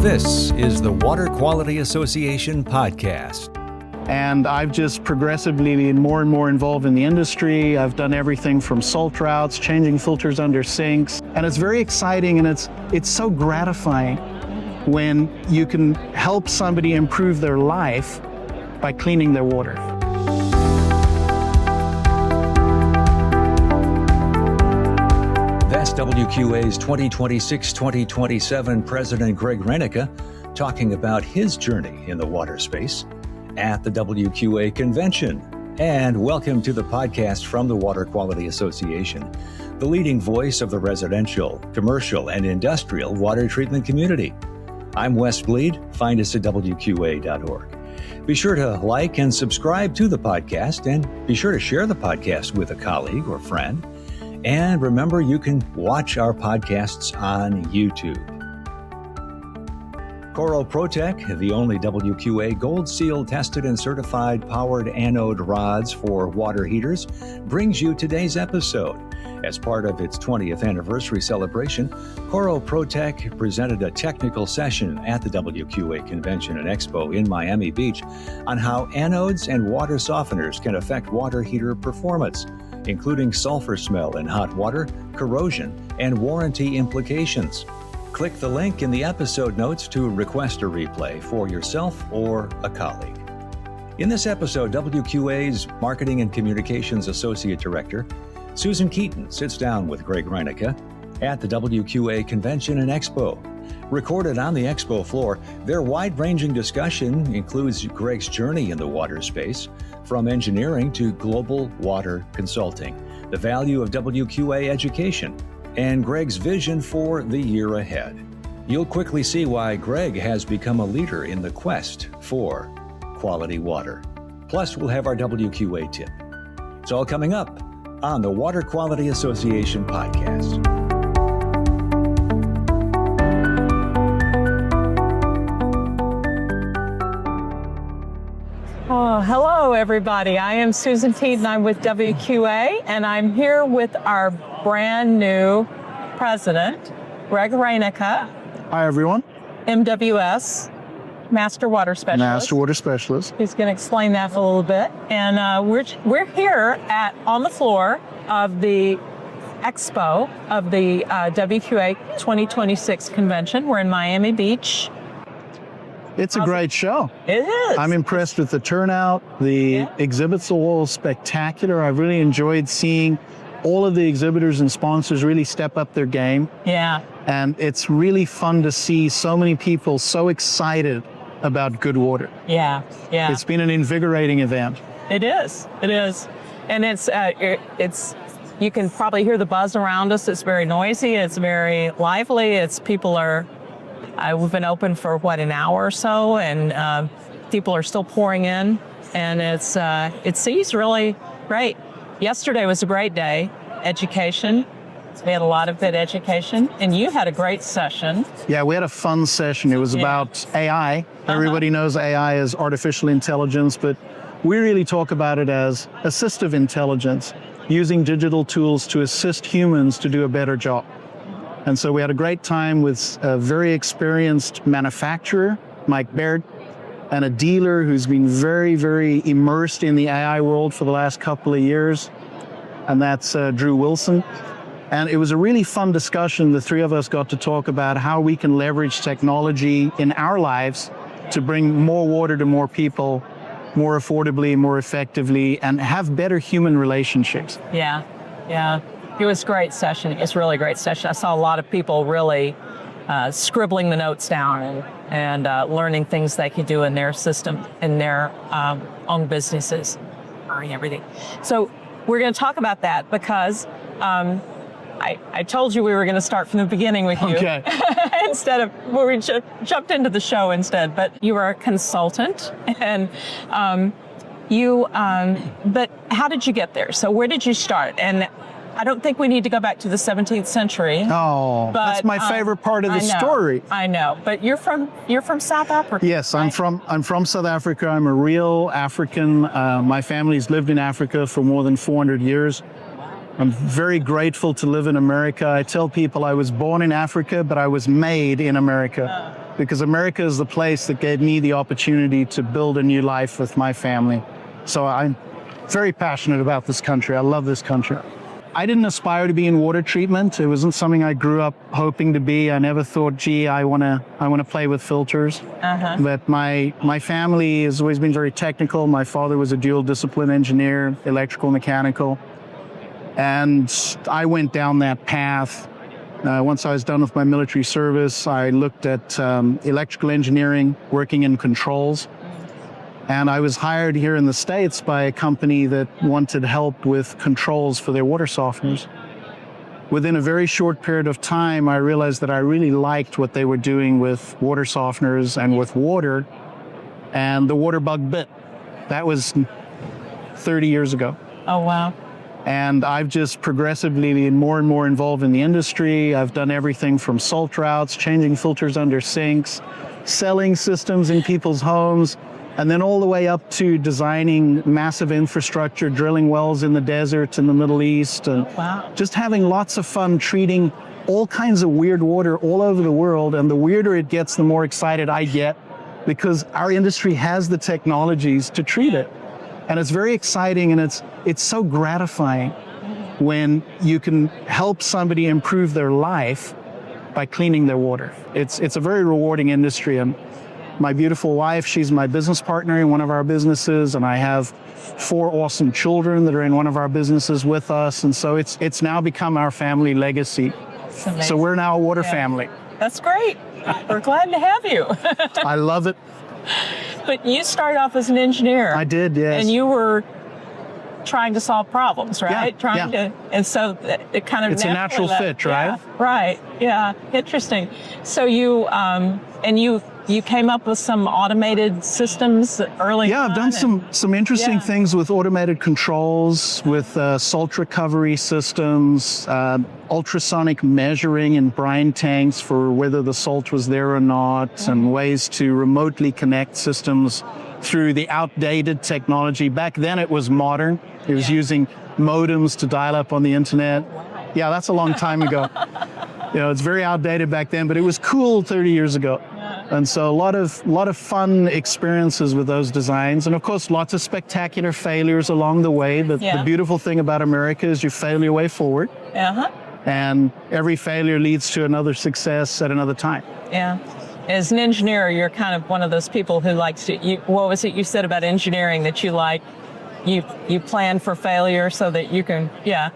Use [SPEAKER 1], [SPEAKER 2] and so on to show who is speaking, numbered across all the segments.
[SPEAKER 1] This is the Water Quality Association podcast.
[SPEAKER 2] And I've just progressively been more and more involved in the industry. I've done everything from salt routes, changing filters under sinks. And it's very exciting, and it's so gratifying when you can help somebody improve their life by cleaning their water.
[SPEAKER 1] That's WQA's 2026-2027 President Greg Reyneke talking about his journey in the water space at the WQA Convention. And welcome to the podcast from the Water Quality Association, the leading voice of the residential, commercial, and industrial water treatment community. I'm Wes Bleed. Find us at WQA.org. Be sure to like and subscribe to the podcast, and be sure to share the podcast with a colleague or friend. And remember, you can watch our podcasts on YouTube. Coro Protec, the only WQA Gold Seal tested and certified powered anode rods for water heaters, brings you today's episode. As part of its 20th anniversary celebration, Coro Protec presented a technical session at the WQA Convention and Expo in Miami Beach on how anodes and water softeners can affect water heater performance, including sulfur smell in hot water, corrosion, and warranty implications. Click the link in the episode notes to request a replay for yourself or a colleague. In this episode, WQA's Marketing and Communications Associate Director, Susan Keaton, sits down with Greg Reyneke at the WQA Convention and Expo. Recorded on the Expo floor, their wide-ranging discussion includes Greg's journey in the water space, from engineering to global water consulting, the value of WQA education, and Greg's vision for the year ahead. You'll quickly see why Greg has become a leader in the quest for quality water. Plus, we'll have our WQA tip. It's all coming up on the Water Quality Association podcast.
[SPEAKER 3] Oh, hello, everybody. I am Susan Keaton. I'm with WQA, and I'm here with our brand new president, Greg Reyneke.
[SPEAKER 2] Hi, everyone.
[SPEAKER 3] MWS, Master Water Specialist.
[SPEAKER 2] Master Water Specialist.
[SPEAKER 3] He's going to explain that a little bit. And we're here on the floor of the Expo of the WQA 2026 convention. We're in Miami Beach.
[SPEAKER 2] It's a great show.
[SPEAKER 3] It is.
[SPEAKER 2] I'm impressed with the turnout. The exhibits are all spectacular. I've really enjoyed seeing all of the exhibitors and sponsors really step up their game.
[SPEAKER 3] Yeah. And
[SPEAKER 2] it's really fun to see so many people so excited about good water.
[SPEAKER 3] Yeah.
[SPEAKER 2] It's been an invigorating event.
[SPEAKER 3] It is. And it's you can probably hear the buzz around us. It's very noisy. It's very lively. We've been open for an hour or so, and people are still pouring in, and it seems really great. Yesterday was a great day. Education. We had a lot of good education, and you had a great session.
[SPEAKER 2] Yeah, we had a fun session. It was about AI. Everybody knows AI is artificial intelligence, but we really talk about it as assistive intelligence, using digital tools to assist humans to do a better job. And so we had a great time with a very experienced manufacturer, Mike Baird, and a dealer who's been very, very immersed in the AI world for the last couple of years, and that's Drew Wilson. And it was a really fun discussion. The three of us got to talk about how we can leverage technology in our lives to bring more water to more people, more affordably, more effectively, and have better human relationships.
[SPEAKER 3] Yeah. It was a great session. It was a really great session. I saw a lot of people really scribbling the notes down and learning things they could do in their system, in their own businesses, and everything. So we're going to talk about that because I told you we were going to start from the beginning with you.
[SPEAKER 2] Okay.
[SPEAKER 3] Instead of, we jumped into the show instead. But you are a consultant, and but how did you get there? So where did you start? And I don't think we need to go back to the 17th century.
[SPEAKER 2] Oh, but, that's my favorite part of the story.
[SPEAKER 3] I know, but you're from South Africa.
[SPEAKER 2] Yes, right? I'm from South Africa. I'm a real African. My family's lived in Africa for more than 400 years. I'm very grateful to live in America. I tell people I was born in Africa, but I was made in America. because America is the place that gave me the opportunity to build a new life with my family. So I'm very passionate about this country. I love this country. I didn't aspire to be in water treatment. It wasn't something I grew up hoping to be. I never thought, gee, I want to play with filters. But my family has always been very technical. My father was a dual discipline engineer, electrical, mechanical. And I went down that path. Once I was done with my military service, I looked at electrical engineering, working in controls. And I was hired here in the States by a company that wanted help with controls for their water softeners. Within a very short period of time, I realized that I really liked what they were doing with water softeners and with water, and the water bug bit. That was 30 years ago.
[SPEAKER 3] Oh, wow.
[SPEAKER 2] And I've just progressively been more and more involved in the industry. I've done everything from salt routes, changing filters under sinks, selling systems in people's homes, and then all the way up to designing massive infrastructure, drilling wells in the desert in the Middle East, and just having lots of fun treating all kinds of weird water all over the world. And the weirder it gets, the more excited I get, because our industry has the technologies to treat it. And it's very exciting, and it's so gratifying when you can help somebody improve their life by cleaning their water. It's a very rewarding industry. And my beautiful wife, she's my business partner in one of our businesses, and I have 4 awesome children that are in one of our businesses with us. And so it's now become our family legacy. So we're now a water family.
[SPEAKER 3] That's great. We're glad to have you.
[SPEAKER 2] I love it.
[SPEAKER 3] But you started off as an engineer.
[SPEAKER 2] I did, yes.
[SPEAKER 3] And you were trying to solve problems, right?
[SPEAKER 2] Yeah.
[SPEAKER 3] And so it kind of
[SPEAKER 2] it's a natural fit, right?
[SPEAKER 3] Yeah, right. Yeah. Interesting. So you came up with some automated systems early on.
[SPEAKER 2] Yeah, I've done some interesting things with automated controls, with salt recovery systems, ultrasonic measuring in brine tanks for whether the salt was there or not, and ways to remotely connect systems through the outdated technology. Back then it was modern. It was using modems to dial up on the internet. Yeah, that's a long time ago. It's very outdated back then, but it was cool 30 years ago. And so a lot of fun experiences with those designs, and of course lots of spectacular failures along the way. But the beautiful thing about America is you fail your way forward, and every failure leads to another success at another time. Yeah.
[SPEAKER 3] As an engineer, you're kind of one of those people who likes to. What was it you said about engineering that you like? You plan for failure so that you can. Yeah.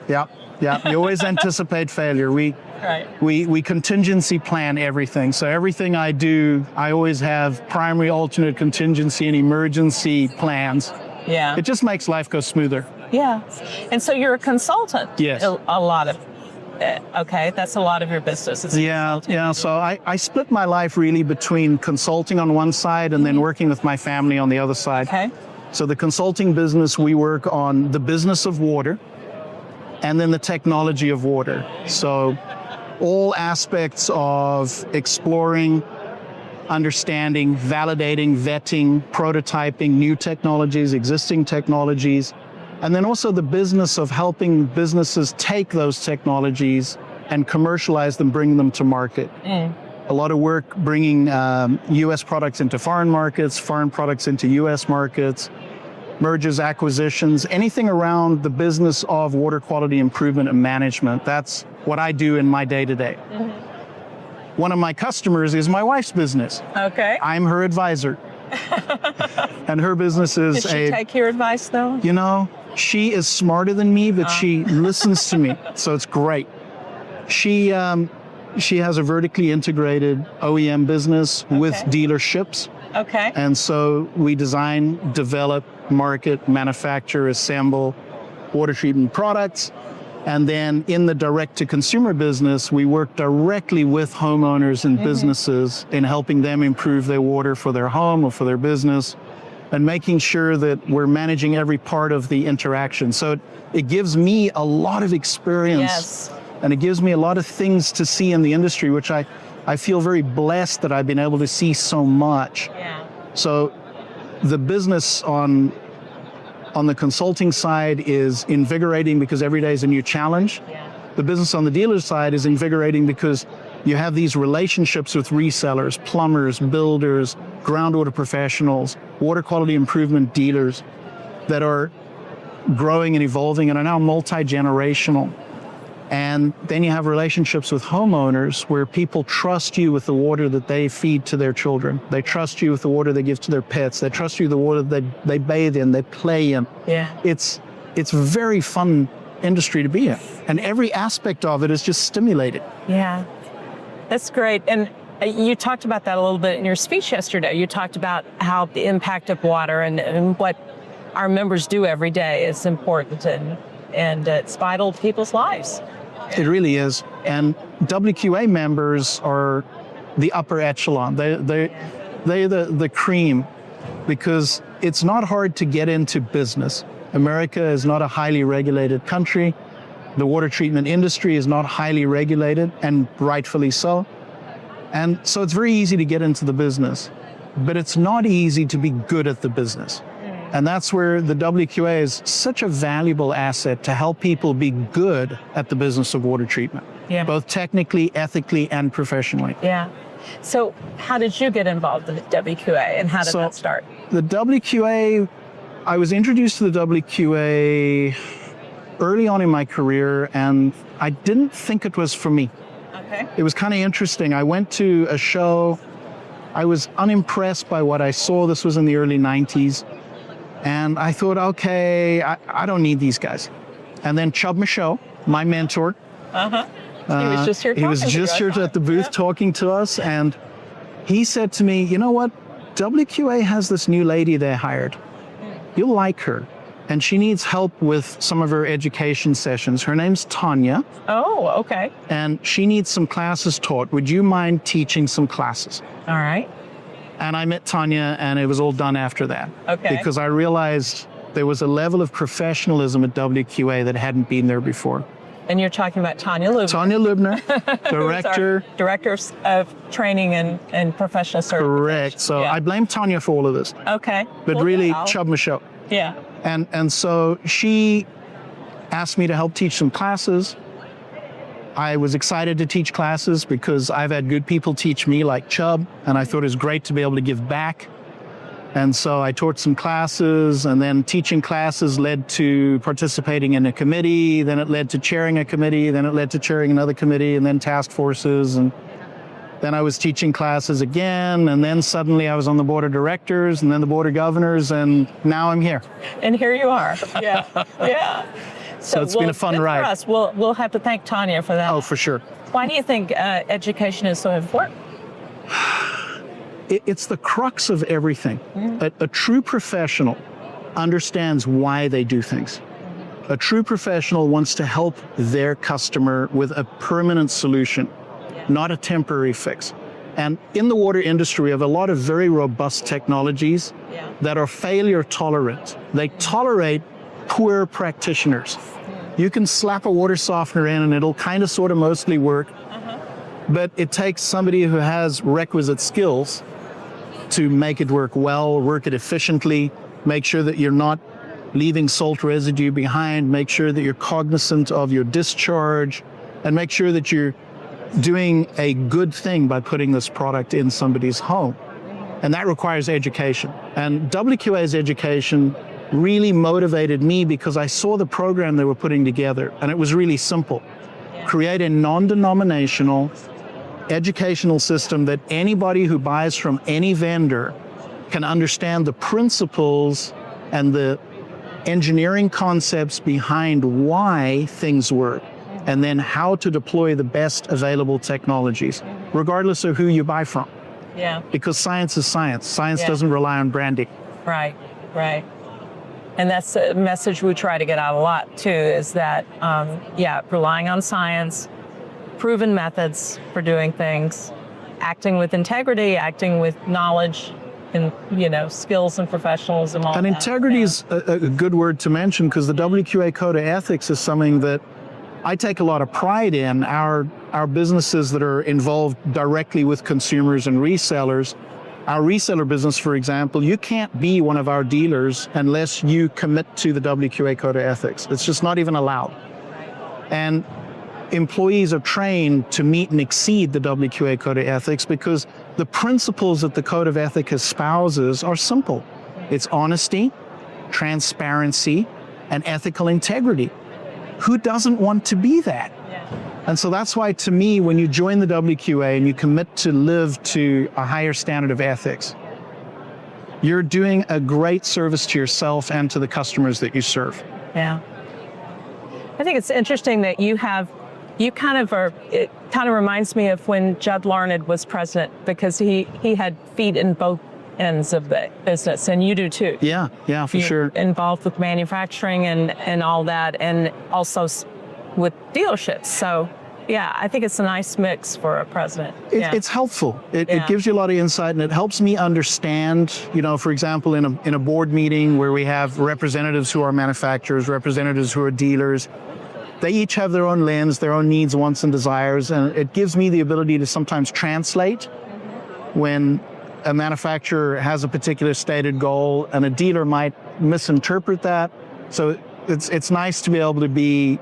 [SPEAKER 3] You always anticipate failure. We contingency plan everything. So everything I do, I always have primary, alternate, contingency, and emergency plans. Yeah. It just makes life go smoother. Yeah. And so you're a consultant.
[SPEAKER 2] Yes.
[SPEAKER 3] A lot of. Okay, that's a lot of your business.
[SPEAKER 2] Yeah. So I split my life really between consulting on one side and then working with my family on the other side.
[SPEAKER 3] Okay.
[SPEAKER 2] So the consulting business, we work on the business of water and then the technology of water. So all aspects of exploring, understanding, validating, vetting, prototyping new technologies, existing technologies, and then also the business of helping businesses take those technologies and commercialize them, bring them to market. A lot of work bringing U.S. products into foreign markets, foreign products into U.S. markets, mergers, acquisitions, anything around the business of water quality improvement and management. That's what I do in my day-to-day. One of my customers is my wife's business.
[SPEAKER 3] Okay.
[SPEAKER 2] I'm her advisor. And her business is
[SPEAKER 3] Did she take your advice, though?
[SPEAKER 2] She is smarter than me, but she listens to me, so it's great. She has a vertically integrated OEM business with dealerships.
[SPEAKER 3] Okay.
[SPEAKER 2] And so we design, develop, market, manufacture, assemble water treatment products. And then in the direct-to-consumer business, we work directly with homeowners and businesses in helping them improve their water for their home or for their business, and making sure that we're managing every part of the interaction. So it gives me a lot of experience, and it gives me a lot of things to see in the industry, which I feel very blessed that I've been able to see so much.
[SPEAKER 3] Yeah.
[SPEAKER 2] So the business on the consulting side is invigorating because every day is a new challenge. The business on the dealer side is invigorating because You have these relationships with resellers, plumbers, builders, groundwater professionals, water quality improvement dealers that are growing and evolving and are now multi-generational. And then you have relationships with homeowners where people trust you with the water that they feed to their children. They trust you with the water they give to their pets. They trust you with the water that they bathe in, they play in.
[SPEAKER 3] Yeah.
[SPEAKER 2] It's very fun industry to be in. And every aspect of it is just stimulated.
[SPEAKER 3] Yeah, that's great. And you talked about that a little bit in your speech yesterday. You talked about how the impact of water and what our members do every day is important and it's vital to people's lives.
[SPEAKER 2] It really is. And WQA members are the upper echelon. They're the cream, because it's not hard to get into business. America is not a highly regulated country. The water treatment industry is not highly regulated, and rightfully so. And so it's very easy to get into the business, but it's not easy to be good at the business. And that's where the WQA is such a valuable asset to help people be good at the business of water treatment, both technically, ethically, and professionally.
[SPEAKER 3] Yeah. So how did you get involved in the WQA and how did that start?
[SPEAKER 2] The WQA, I was introduced to the WQA early on in my career, and I didn't think it was for me.
[SPEAKER 3] Okay.
[SPEAKER 2] It was kind of interesting. I went to a show. I was unimpressed by what I saw. This was in the early 90s. And I thought, okay, I don't need these guys. And then Chubb Michaud, my mentor.
[SPEAKER 3] He was just here talking
[SPEAKER 2] He was just here at the booth talking to us. And he said to me, you know what? WQA has this new lady they hired. You'll like her. And she needs help with some of her education sessions. Her name's Tanya.
[SPEAKER 3] Oh, okay.
[SPEAKER 2] And she needs some classes taught. Would you mind teaching some classes?
[SPEAKER 3] All right.
[SPEAKER 2] And I met Tanya, and it was all done after that.
[SPEAKER 3] Okay.
[SPEAKER 2] Because I realized there was a level of professionalism at WQA that hadn't been there before.
[SPEAKER 3] And you're talking about Tanya Lubner.
[SPEAKER 2] Tanya Lubner,
[SPEAKER 3] Director of Training and Professional Certification.
[SPEAKER 2] Correct. So I blame Tanya for all of this.
[SPEAKER 3] Okay.
[SPEAKER 2] But
[SPEAKER 3] well,
[SPEAKER 2] really, Chubb Michaud.
[SPEAKER 3] Yeah.
[SPEAKER 2] And so she asked me to help teach some classes. I was excited to teach classes because I've had good people teach me like Chubb, and I thought it was great to be able to give back. And so I taught some classes, and then teaching classes led to participating in a committee, then it led to chairing a committee, then it led to chairing another committee, and then task forces, and then I was teaching classes again, and then suddenly I was on the board of directors, and then the board of governors, and now I'm here.
[SPEAKER 3] And here you are. Yeah. Yeah.
[SPEAKER 2] So it's been a fun ride.
[SPEAKER 3] For us. We'll have to thank Tanya for that.
[SPEAKER 2] Oh, for sure.
[SPEAKER 3] Why do you think education is so important?
[SPEAKER 2] It's the crux of everything. A true professional understands why they do things. A true professional wants to help their customer with a permanent solution, not a temporary fix. And in the water industry, we have a lot of very robust technologies that are failure tolerant. They tolerate poor practitioners. You can slap a water softener in and it'll kind of sort of mostly work, but it takes somebody who has requisite skills to make it work well, work it efficiently, make sure that you're not leaving salt residue behind, make sure that you're cognizant of your discharge, and make sure that you're doing a good thing by putting this product in somebody's home. And that requires education. And WQA's education really motivated me because I saw the program they were putting together, and it was really simple. Create a non-denominational educational system that anybody who buys from any vendor can understand the principles and the engineering concepts behind why things work, and then how to deploy the best available technologies, regardless of who you buy from.
[SPEAKER 3] Yeah.
[SPEAKER 2] Because science is science. Science doesn't rely on branding.
[SPEAKER 3] Right, right. And that's a message we try to get out a lot too, is that, relying on science, proven methods for doing things, acting with integrity, acting with knowledge, and skills and professionalism.
[SPEAKER 2] And integrity is a good word to mention, because the WQA Code of Ethics is something that I take a lot of pride in. Our businesses that are involved directly with consumers and resellers, our reseller business, for example, you can't be one of our dealers unless you commit to the WQA Code of Ethics. It's just not even allowed. And employees are trained to meet and exceed the WQA Code of Ethics because the principles that the Code of Ethics espouses are simple. It's honesty, transparency, and ethical integrity. Who doesn't want to be that? And so that's why, to me, when you join the WQA and you commit to live to a higher standard of ethics, you're doing a great service to yourself and to the customers that you serve.
[SPEAKER 3] Yeah. I think it's interesting that it kind of reminds me of when Judd Larned was president, because he had feet in both ends of the business, and you do too.
[SPEAKER 2] Yeah, for sure.
[SPEAKER 3] Involved with manufacturing and all that, and also with dealerships. So yeah, I think it's a nice mix for a president.
[SPEAKER 2] It's helpful. It gives you a lot of insight, and it helps me understand, for example, in a board meeting where we have representatives who are manufacturers, representatives who are dealers, they each have their own lens, their own needs, wants, and desires, and it gives me the ability to sometimes translate when a manufacturer has a particular stated goal and a dealer might misinterpret that. So it's nice to be able to be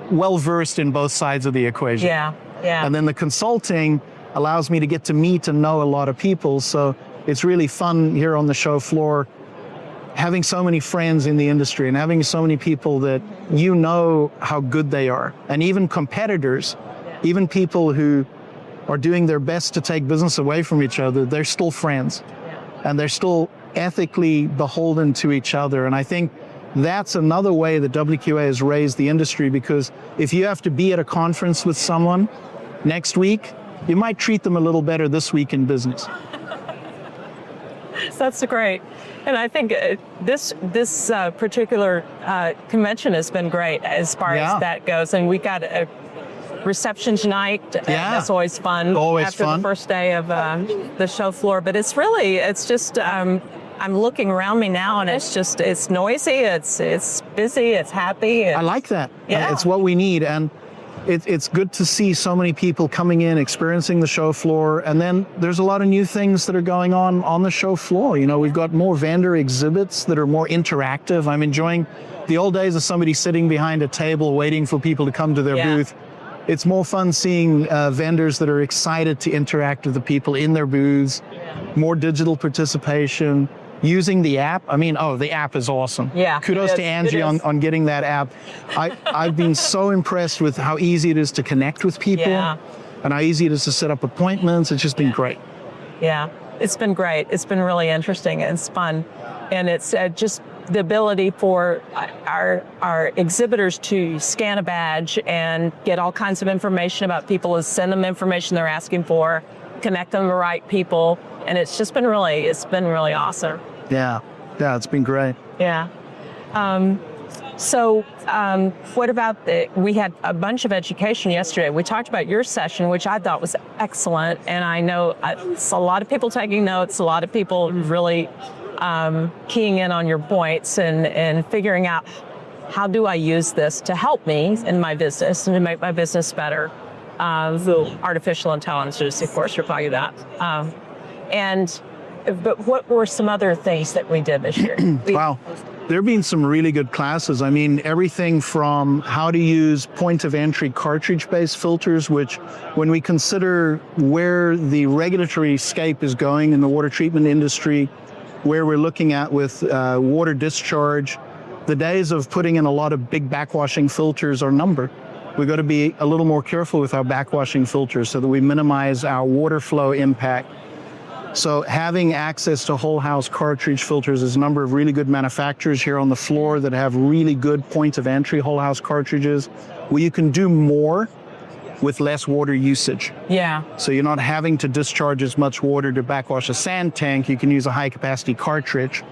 [SPEAKER 2] well-versed in both sides of the equation.
[SPEAKER 3] Yeah.
[SPEAKER 2] And then the consulting allows me to get to meet and know a lot of people. So it's really fun here on the show floor, having so many friends in the industry and having so many people that how good they are. And even competitors, even people who are doing their best to take business away from each other, they're still friends. And they're still ethically beholden to each other. And I think that's another way that WQA has raised the industry, because if you have to be at a conference with someone next week, you might treat them a little better this week in business.
[SPEAKER 3] That's great. And I think this particular convention has been great as far as that goes. And we got a reception tonight. That's always fun. After the first day of the show floor. But it's just, I'm looking around me now, and it's noisy, it's busy, it's happy.
[SPEAKER 2] I like that.
[SPEAKER 3] Yeah.
[SPEAKER 2] It's what we need. And it's good to see so many people coming in, experiencing the show floor. And then there's a lot of new things that are going on the show floor. We've got more vendor exhibits that are more interactive. I'm enjoying the old days of somebody sitting behind a table waiting for people to come to their booth. It's more fun seeing vendors that are excited to interact with the people in their booths, more digital participation, using the app. The app is awesome.
[SPEAKER 3] Yeah.
[SPEAKER 2] Kudos to Angie on getting that app. I've been so impressed with how easy it is to connect with people and how easy it is to set up appointments. It's just been great.
[SPEAKER 3] Yeah, it's been great. It's been really interesting and it's fun. And it's just the ability for our exhibitors to scan a badge and get all kinds of information about people, and send them information they're asking for, connect them to the right people. And it's been really awesome.
[SPEAKER 2] Yeah, it's been great.
[SPEAKER 3] Yeah. So what about we had a bunch of education yesterday. We talked about your session, which I thought was excellent. And I know it's a lot of people taking notes, a lot of people really keying in on your points and figuring out, how do I use this to help me in my business and to make my business better? So artificial intelligence, of course, you're talking about. But what were some other things that we did this year?
[SPEAKER 2] Wow. There have been some really good classes. Everything from how to use point of entry cartridge-based filters, which when we consider where the regulatory scape is going in the water treatment industry, where we're looking at with water discharge, the days of putting in a lot of big backwashing filters are numbered. We've got to be a little more careful with our backwashing filters so that we minimize our water flow impact. So having access to whole house cartridge filters, there's a number of really good manufacturers here on the floor that have really good point of entry whole house cartridges where you can do more with less water usage.
[SPEAKER 3] Yeah.
[SPEAKER 2] So you're not having to discharge as much water to backwash a sand tank. You can use a high capacity cartridge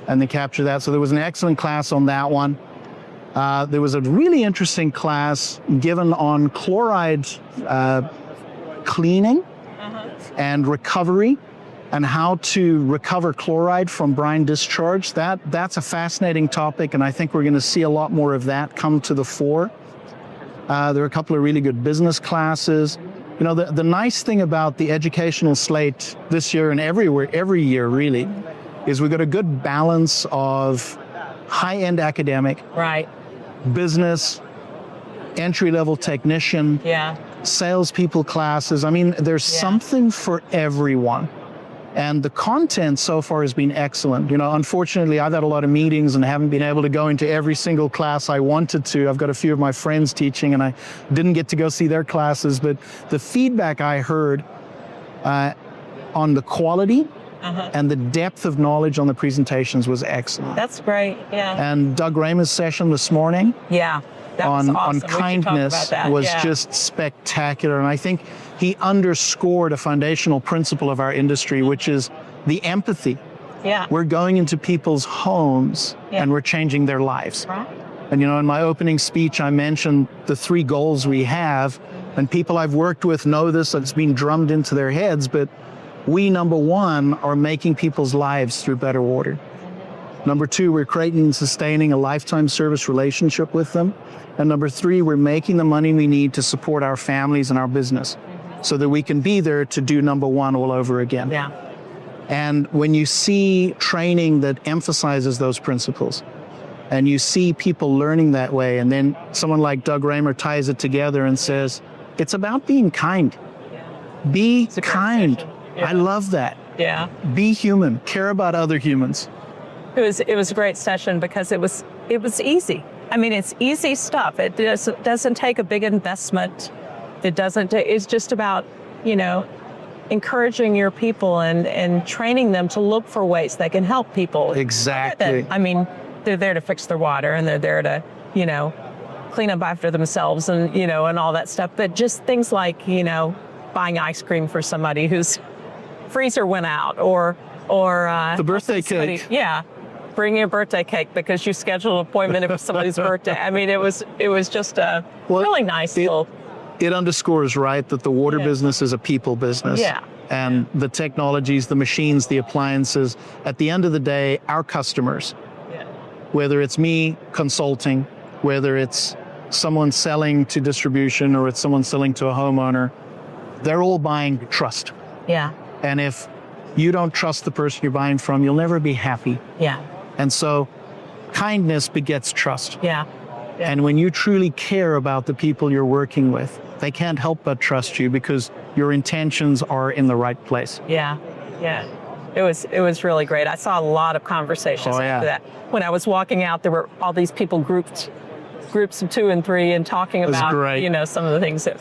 [SPEAKER 2] and then capture that. So there was an excellent class on that one. There was a really interesting class given on chloride cleaning and recovery, and how to recover chloride from brine discharge. That's a fascinating topic, and I think we're going to see a lot more of that come to the fore. There are a couple of really good business classes. The nice thing about the educational slate this year and every year really, is we've got a good balance of high-end academic,
[SPEAKER 3] right,
[SPEAKER 2] business, entry-level technician, salespeople classes. I mean, there's something for everyone. And the content so far has been excellent. You know, unfortunately, I've had a lot of meetings and haven't been able to go into every single class I wanted to. I've got a few of my friends teaching and I didn't get to go see their classes, but the feedback I heard on the quality and the depth of knowledge on the presentations was excellent.
[SPEAKER 3] That's great,
[SPEAKER 2] And Doug Raymer's session this morning
[SPEAKER 3] that was awesome.
[SPEAKER 2] on kindness was just spectacular. And I think he underscored a foundational principle of our industry, which is the empathy. We're going into people's homes and we're changing their lives. And you know, in my opening speech, I mentioned the 3 goals we have, and people I've worked with know this, it's been drummed into their heads, but we, number 1, are making people's lives through better water. Number 2, we're creating and sustaining a lifetime service relationship with them. And number 3, we're making the money we need to support our families and our business so that we can be there to do number 1 all over again. And when you see training that emphasizes those principles, and you see people learning that way, and then someone like Doug Raymer ties it together and says, it's about being kind. Be kind. I love that. Be human. Care about other humans.
[SPEAKER 3] It was a great session because it was easy. I mean, it's easy stuff. It doesn't take a big investment. It's just about, you know, encouraging your people and training them to look for ways they can help people.
[SPEAKER 2] Exactly.
[SPEAKER 3] I mean, they're there to fix their water and they're there to, you know, clean up after themselves and, you know, and all that stuff. But just things like, you know, buying ice cream for somebody whose freezer went out or
[SPEAKER 2] the birthday cake.
[SPEAKER 3] Bringing a birthday cake because you scheduled an appointment for somebody's birthday. I mean, it was just a really nice little.
[SPEAKER 2] It underscores, right, that the water business is a people business. And the technologies, the machines, the appliances, at the end of the day, our customers, whether it's me consulting, whether it's someone selling to distribution or it's someone selling to a homeowner, they're all buying trust. And if you don't trust the person you're buying from, you'll never be happy. And so kindness begets trust. And when you truly care about the people you're working with, they can't help but trust you because your intentions are in the right place. It
[SPEAKER 3] was really great. I saw a lot of conversations after that. When I was walking out, there were all these people groups of 2 and 3 and talking about, you know, some of the things that,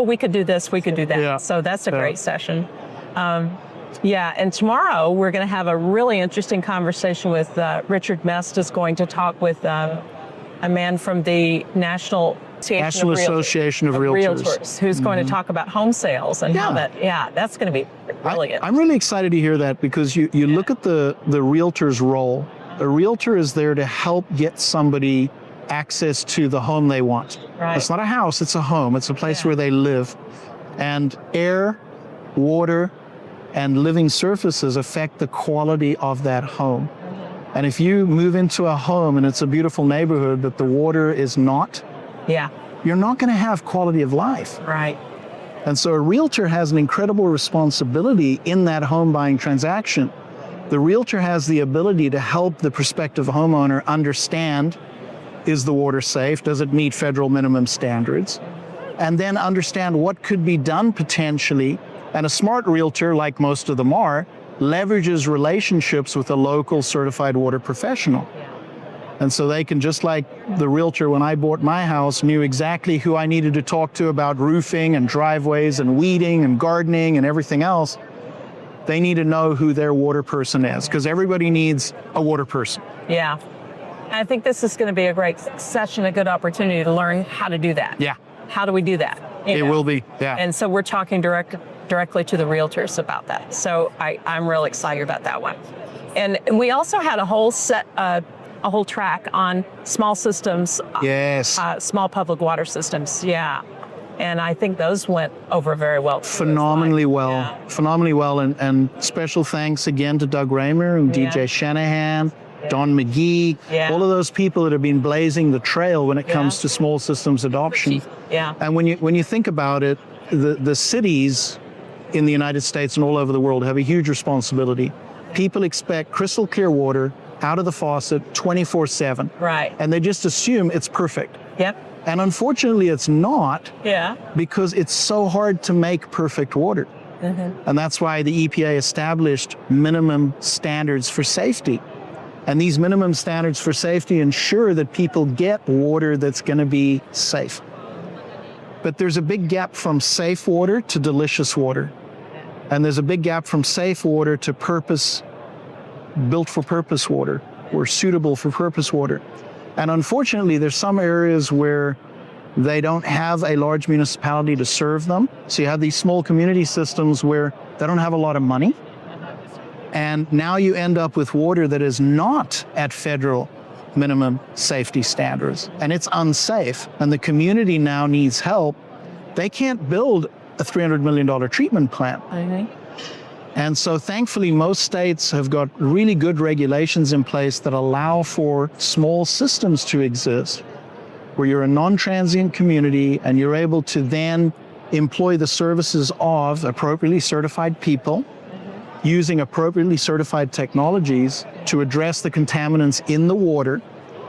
[SPEAKER 3] we could do this, we could do that. So that's a great session. And tomorrow we're going to have a really interesting conversation with Richard Mest is going to talk with a man from the National Association of Realtors who's going to talk about home sales and how that's going to be brilliant.
[SPEAKER 2] I'm really excited to hear that because you look at the realtor's role. A realtor is there to help get somebody access to the home they want. It's not a house, it's a home. It's a place where they live. And air, water, and living surfaces affect the quality of that home. And if you move into a home and it's a beautiful neighborhood, but the water is not, you're not going to have quality of life. And so a realtor has an incredible responsibility in that home buying transaction. The realtor has the ability to help the prospective homeowner understand, is the water safe? Does it meet federal minimum standards? And then understand what could be done potentially. And a smart realtor, like most of them are, leverages relationships with a local certified water professional. And so they can, just like the realtor when I bought my house, knew exactly who I needed to talk to about roofing and driveways and weeding and gardening and everything else. They need to know who their water person is because everybody needs a water person.
[SPEAKER 3] I think this is going to be a great session, a good opportunity to learn how to do that. How do we do that?
[SPEAKER 2] It will be,
[SPEAKER 3] And so we're talking directly to the realtors about that. So I'm real excited about that one. And we also had a whole track on small systems. Small public water systems. And I think those went over very well.
[SPEAKER 2] Phenomenally well. And special thanks again to Doug Raymer and DJ Shanahan, Don McGee, all of those people that have been blazing the trail when it comes to small systems adoption. And when you think about it, the cities in the United States and all over the world have a huge responsibility. People expect crystal clear water out of the faucet 24/7.
[SPEAKER 3] Right.
[SPEAKER 2] And they just assume it's perfect.
[SPEAKER 3] Yep.
[SPEAKER 2] And unfortunately, it's not,
[SPEAKER 3] Yeah.
[SPEAKER 2] because it's so hard to make perfect water. And that's why the EPA established minimum standards for safety. And these minimum standards for safety ensure that people get water that's going to be safe. But there's a big gap from safe water to delicious water. And there's a big gap from safe water to built for purpose water, or suitable for purpose water. And unfortunately, there's some areas where they don't have a large municipality to serve them. So you have these small community systems where they don't have a lot of money. And now you end up with water that is not at federal minimum safety standards. And it's unsafe. And the community now needs help. They can't build a $300 million treatment plant. And so thankfully, most states have got really good regulations in place that allow for small systems to exist, where you're a non-transient community and you're able to then employ the services of appropriately certified people using appropriately certified technologies to address the contaminants in the water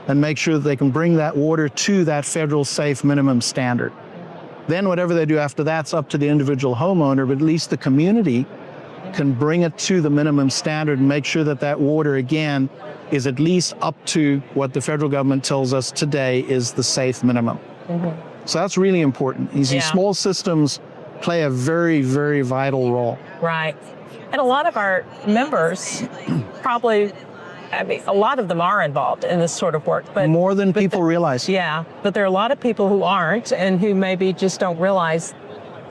[SPEAKER 2] and make sure that they can bring that water to that federal safe minimum standard. Then whatever they do after that's up to the individual homeowner, but at least the community can bring it to the minimum standard and make sure that that water, again, is at least up to what the federal government tells us today is the safe minimum. So that's really important. These small systems play a very, very vital role.
[SPEAKER 3] Right. And a lot of our members probably, I mean, a lot of them are involved in this sort of work. But
[SPEAKER 2] more than people realize.
[SPEAKER 3] Yeah, but there are a lot of people who aren't and who maybe just don't realize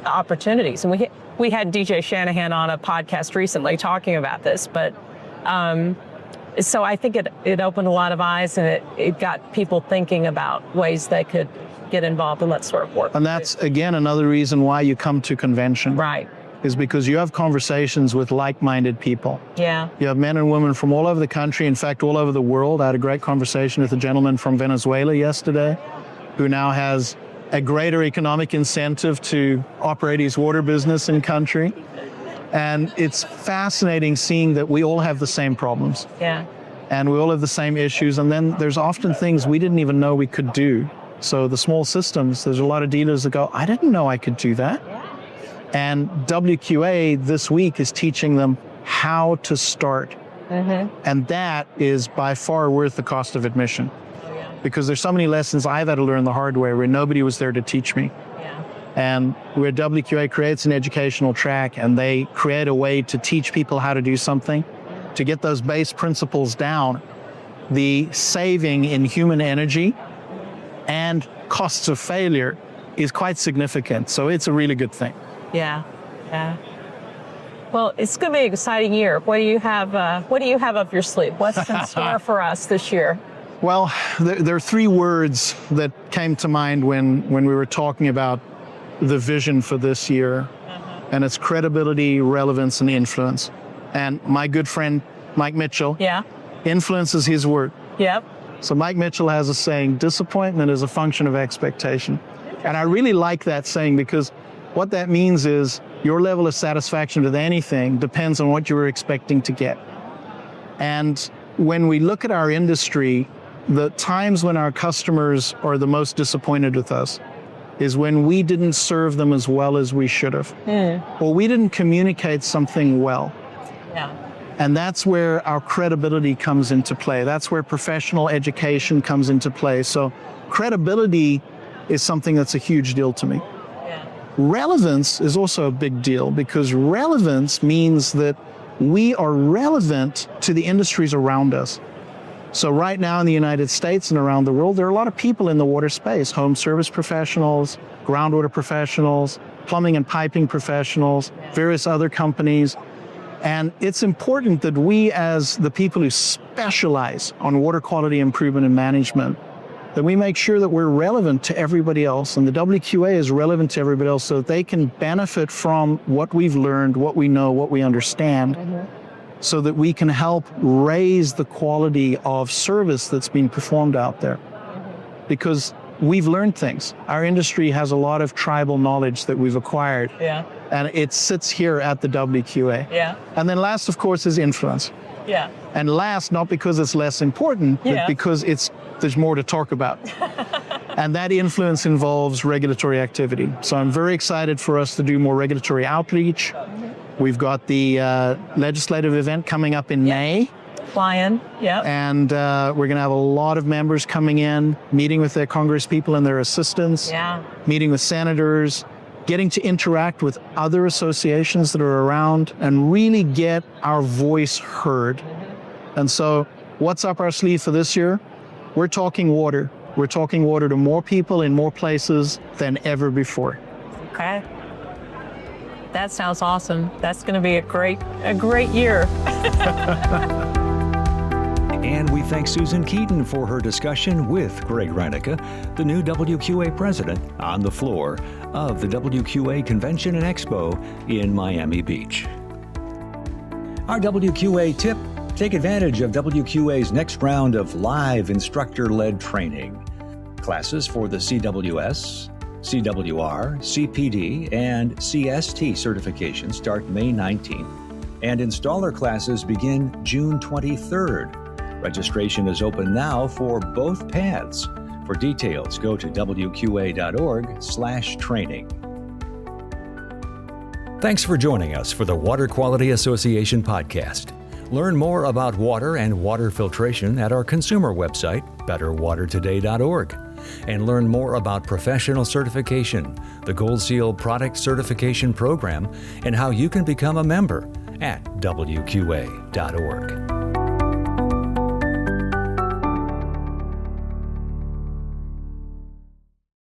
[SPEAKER 3] the opportunities. And we had DJ Shanahan on a podcast recently talking about this, but so I think it opened a lot of eyes, and it got people thinking about ways they could get involved in that sort of work.
[SPEAKER 2] And that's, again, another reason why you come to convention.
[SPEAKER 3] Right.
[SPEAKER 2] Is because you have conversations with like-minded people.
[SPEAKER 3] Yeah.
[SPEAKER 2] You have men and women from all over the country, in fact, all over the world. I had a great conversation with a gentleman from Venezuela yesterday who now has a greater economic incentive to operate his water business in country. And it's fascinating seeing that we all have the same problems.
[SPEAKER 3] Yeah.
[SPEAKER 2] And we all have the same issues. And then there's often things we didn't even know we could do. So the small systems, there's a lot of dealers that go, I didn't know I could do that. And WQA this week is teaching them how to start. And that is by far worth the cost of admission. Because there's so many lessons I've had to learn the hard way where nobody was there to teach me. And where WQA creates an educational track and they create a way to teach people how to do something, to get those base principles down, the saving in human energy and costs of failure is quite significant. So it's a really good thing.
[SPEAKER 3] Yeah. Well, it's going to be an exciting year. What do you have up your sleeve? What's in store for us this year?
[SPEAKER 2] Well, there are three words that came to mind when we were talking about the vision for this year, and it's credibility, relevance, and influence. And my good friend, Mike Mitchell, influence is his word.
[SPEAKER 3] Yep.
[SPEAKER 2] So Mike Mitchell has a saying, disappointment is a function of expectation. And I really like that saying because what that means is your level of satisfaction with anything depends on what you were expecting to get. And when we look at our industry, the times when our customers are the most disappointed with us is when we didn't serve them as well as we should have, or we didn't communicate something well. And that's where our credibility comes into play. That's where professional education comes into play. So credibility is something that's a huge deal to me. Relevance is also a big deal because relevance means that we are relevant to the industries around us. So right now in the United States and around the world, there are a lot of people in the water space, home service professionals, groundwater professionals, plumbing and piping professionals, various other companies. And it's important that we, as the people who specialize on water quality improvement and management, that we make sure that we're relevant to everybody else, and the WQA is relevant to everybody else so that they can benefit from what we've learned, what we know, what we understand, so that we can help raise the quality of service that's being performed out there. Because we've learned things. Our industry has a lot of tribal knowledge that we've acquired, and it sits here at the WQA. And then last, of course, is influence. And last, not because it's less important, but because there's more to talk about. And that influence involves regulatory activity. So I'm very excited for us to do more regulatory outreach. We've got the legislative event coming up in May.
[SPEAKER 3] Flying, yep.
[SPEAKER 2] And we're going to have a lot of members coming in, meeting with their Congress people and their assistants, meeting with senators, getting to interact with other associations that are around and really get our voice heard. And so what's up our sleeve for this year? We're talking water. We're talking water to more people in more places than ever before.
[SPEAKER 3] Okay. That sounds awesome. That's going to be a great year.
[SPEAKER 1] And we thank Susan Keaton for her discussion with Greg Reyneke, the new WQA president, on the floor of the WQA Convention and Expo in Miami Beach. Our WQA tip: take advantage of WQA's next round of live instructor-led training. Classes for the CWS, CWR, CPD, and CST certifications start May 19th, and installer classes begin June 23rd. Registration is open now for both paths. For details, go to wqa.org/training. Thanks for joining us for the Water Quality Association podcast. Learn more about water and water filtration at our consumer website, betterwatertoday.org. And learn more about professional certification, the Gold Seal Product Certification Program, and how you can become a member at WQA.org.